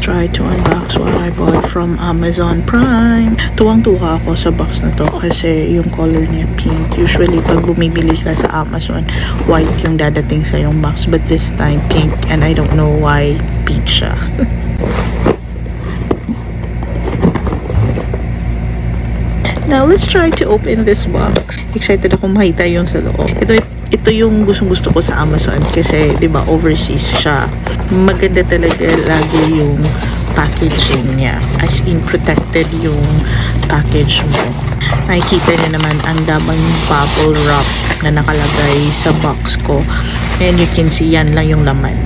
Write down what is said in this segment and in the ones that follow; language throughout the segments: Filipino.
try to unbox what I bought from Amazon Prime. Tuwang-tuwa ako sa box na to kasi yung color niya pink. Usually pag bumibili ka sa Amazon, white yung dadating sa yung box, but this time pink, and I don't know why pink siya. Now, let's try to open this box. Excited ako makita yung sa loob. Ito yung gustong-gusto ko sa Amazon kasi, di ba, overseas siya. Maganda talaga lagi yung packaging niya. As in, protected yung package mo. Nakikita niyo naman ang daming bubble wrap na nakalagay sa box ko. And you can see, yan lang yung laman.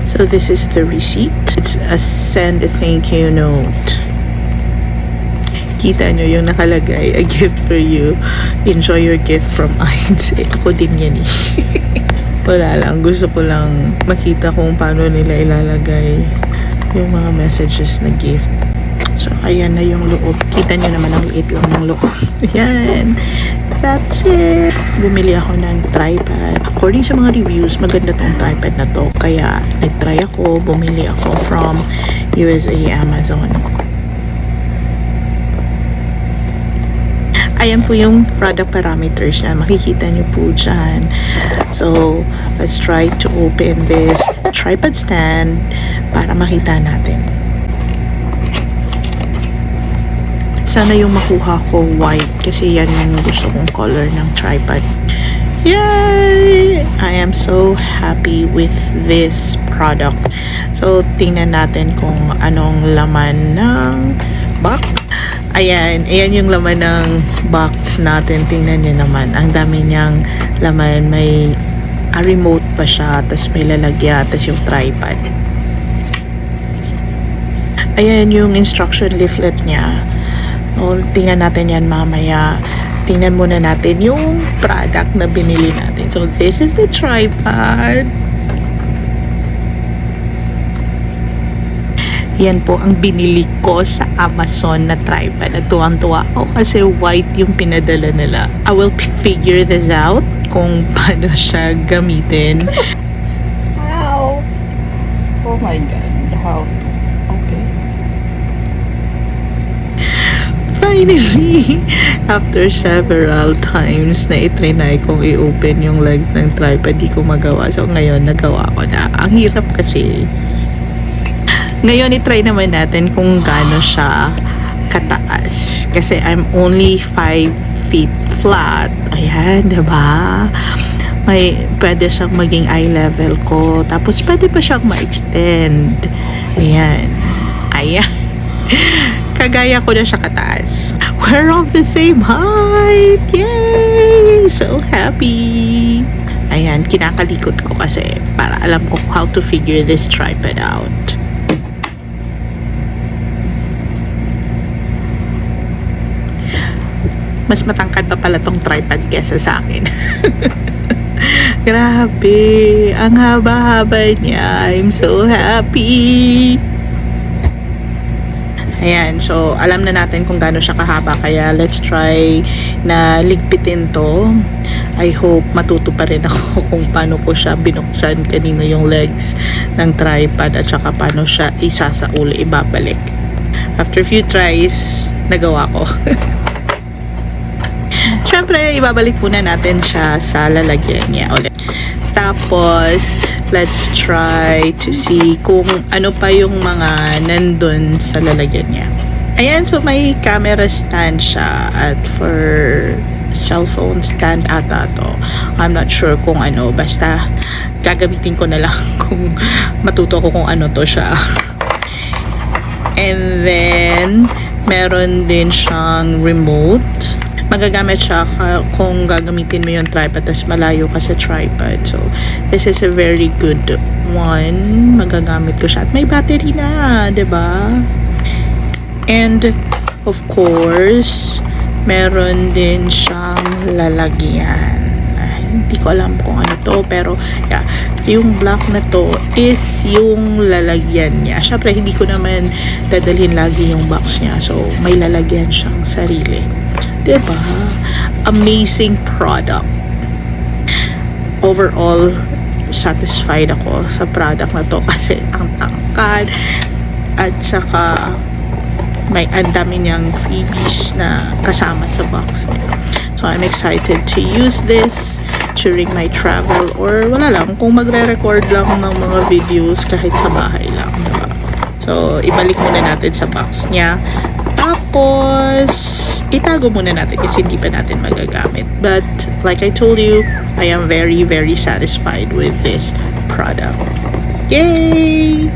So, this is the receipt. It's a send a thank you note. Kita nyo yung nakalagay, a gift for you. Enjoy your gift from Ains. Ako din yan eh. Wala lang. Gusto ko lang makita kung paano nila ilalagay yung mga messages na gift. So, ayan na yung loob. Kita nyo naman ang liit lang ng loob. Ayan. That's it. Bumili ako ng tripod. According sa mga reviews, maganda tong tripod na to. Kaya, nag-try ako. Bumili ako from USA Amazon. Ayan po yung product parameters na makikita nyo po dyan. So, let's try to open this tripod stand para makita natin. Sana yung makuha ko white kasi yan yung gusto kong color ng tripod. Yay! I am so happy with this product. So, tingnan natin kung anong laman ng box. Ayan yung laman ng box natin. Tingnan nyo naman. Ang dami niyang laman. May remote pa siya. Tapos may lalagyan. Tapos yung tripod. Ayan yung instruction leaflet niya. So, tingnan natin yan mamaya. Tingnan muna natin yung product na binili natin. So, this is the tripod. Yan po ang binili ko sa Amazon na tripod. At tuwang-tuwa ako kasi white yung pinadala nila. I will figure this out kung paano siya gamitin. Wow! Oh my God. How? Okay. Finally, after several times na itrinay kong i-open yung legs ng tripod, di ko magawa. So ngayon, nagawa ko na. Ang hirap kasi. Ngayon, itry naman natin kung gaano siya kataas. Kasi I'm only 5 feet flat. Ayan, diba? Pwede siyang maging eye level ko. Tapos, pwede pa siyang ma-extend. Ayan. Ayan. Kagaya ko na siya kataas. We're of the same height! Yay! So happy! Ayan, kinakalikot ko kasi para alam ko how to figure this tripod out. Mas matangkad pa pala tong tripod kesa sa akin. Grabe. Ang haba-haba niya. I'm so happy. Ayan. So, alam na natin kung gaano siya kahaba. Kaya, let's try na ligpitin to. I hope matuto pa rin ako kung paano ko siya binuksan kanina yung legs ng tripod at saka paano siya isa sa uli ibabalik. After a few tries, nagawa ko. Siyempre, ibabalik muna natin siya sa lalagyan niya ulit. Tapos, let's try to see kung ano pa yung mga nandun sa lalagyan niya. Ayan, so may camera stand siya at for cellphone stand ata to. I'm not sure kung ano. Basta, gagamitin ko na lang kung matuto ko kung ano to siya. And then, meron din siyang remote. Magagamit siya kung gagamitin mo yung tripod tapos malayo ka sa tripod. So, this is a very good one. Magagamit ko siya. At may battery na, diba? And, of course, meron din siyang lalagyan. Hindi ko alam kung ano to, pero, yeah. Yung black na to is yung lalagyan niya. Syempre, hindi ko naman dadalhin lagi yung box niya. So, may lalagyan siyang sarili. Diba? Amazing product. Overall, satisfied ako sa product na to kasi ang tangkad at saka may ang dami niyang freebies na kasama sa box niya. So I'm excited to use this during my travel or wala lang, kung magre-record lang ng mga videos kahit sa bahay lang, diba? So ibalik muna natin sa box niya. Tapos itago muna natin kasi hindi pa natin magagamit. But like I told you, I am very, very satisfied with this product. Yay!